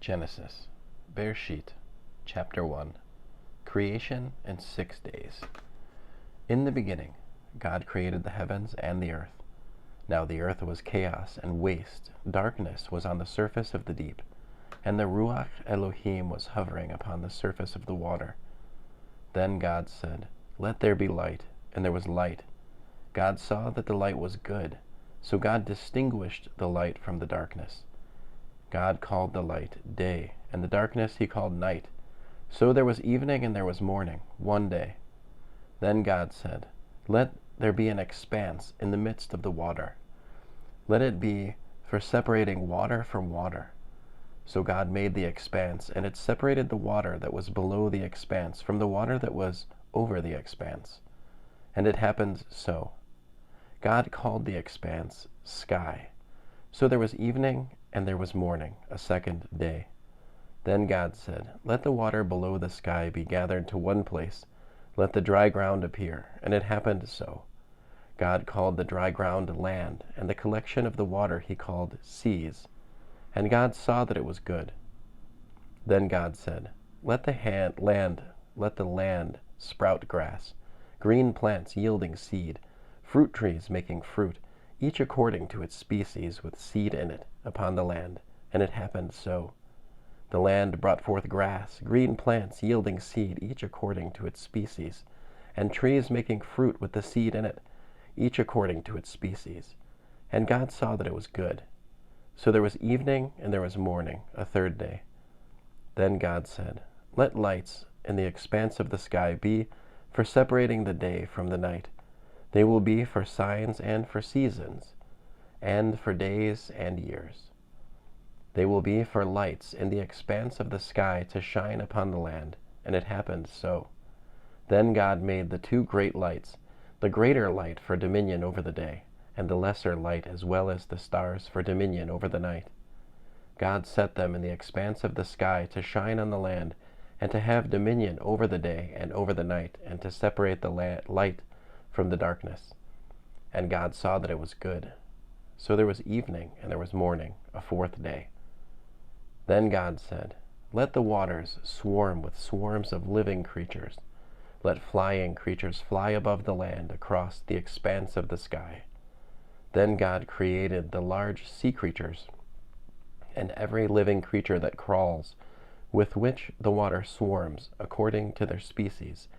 Genesis, Bereshit, chapter 1, Creation in 6 days. In the beginning, God created the heavens and the earth. Now the earth was chaos and waste, darkness was on the surface of the deep, and the Ruach Elohim was hovering upon the surface of the water. Then God said, "Let there be light," and there was light. God saw that the light was good, so God distinguished the light from the darkness. God called the light day, and the darkness he called night. So there was evening and there was morning, one day. Then God said, "Let there be an expanse in the midst of the water. Let it be for separating water from water." So God made the expanse, and it separated the water that was below the expanse from the water that was over the expanse. And it happened so. God called the expanse sky. So there was evening and there was morning, a second day. Then God said, "Let the water below the sky be gathered to one place. Let the dry ground appear." And it happened so. God called the dry ground land, and the collection of the water he called seas. And God saw that it was good. Then God said, let the land sprout grass, green plants yielding seed, fruit trees making fruit, each according to its species with seed in it, upon the land. And it happened so. The land brought forth grass, green plants yielding seed, each according to its species, and trees making fruit with the seed in it, each according to its species. And God saw that it was good. So there was evening and there was morning, a third day. Then God said, "Let lights in the expanse of the sky be for separating the day from the night. They will be for signs and for seasons, and for days and years. They will be for lights in the expanse of the sky to shine upon the land." And it happened so. Then God made the two great lights, the greater light for dominion over the day, and the lesser light as well as the stars for dominion over the night. God set them in the expanse of the sky to shine on the land, and to have dominion over the day and over the night, and to separate the light from the darkness. And God saw that it was good. So there was evening and there was morning, a fourth day. Then God said, "Let the waters swarm with swarms of living creatures. Let flying creatures fly above the land across the expanse of the sky." Then God created the large sea creatures and every living creature that crawls, with which the water swarms according to their species,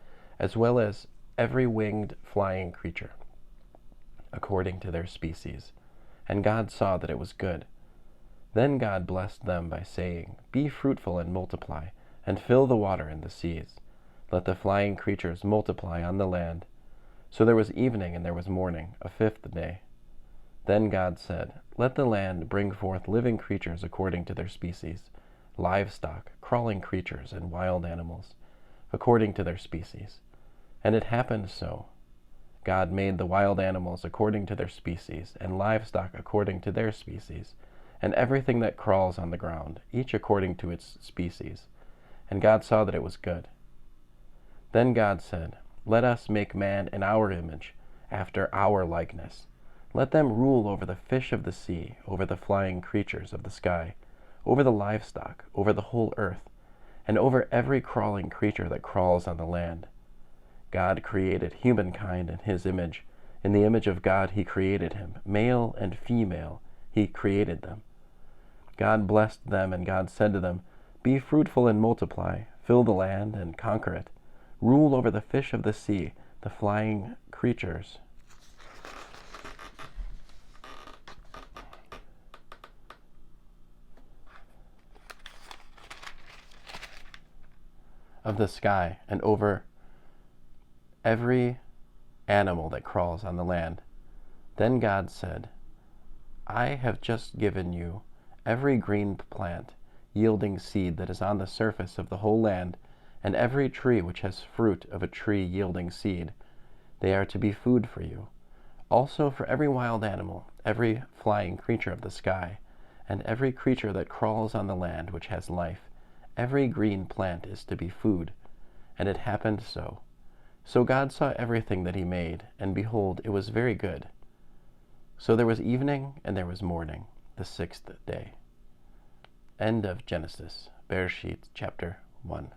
as well as every winged flying creature according to their species. And God saw that it was good. Then God blessed them by saying, "Be fruitful and multiply, and fill the water in the seas. Let the flying creatures multiply on the land." So there was evening and there was morning, a fifth day. Then God said, "Let the land bring forth living creatures according to their species, livestock, crawling creatures, and wild animals, according to their species." And it happened so. God made the wild animals according to their species, and livestock according to their species, and everything that crawls on the ground, each according to its species. And God saw that it was good. Then God said, "Let us make man in our image, after our likeness. Let them rule over the fish of the sea, over the flying creatures of the sky, over the livestock, over the whole earth, and over every crawling creature that crawls on the land." God created humankind in his image. In the image of God he created him. Male and female he created them. God blessed them, and God said to them, "Be fruitful and multiply, fill the land and conquer it. Rule over the fish of the sea, the flying creatures of the sky, and over every animal that crawls on the land." Then God said, "I have just given you every green plant yielding seed that is on the surface of the whole land, and every tree which has fruit of a tree yielding seed. They are to be food for you. Also for every wild animal, every flying creature of the sky, and every creature that crawls on the land which has life, every green plant is to be food." And it happened so. So God saw everything that he made, and behold, it was very good. So there was evening and there was morning, the sixth day. End of Genesis. Bereshit, chapter 1.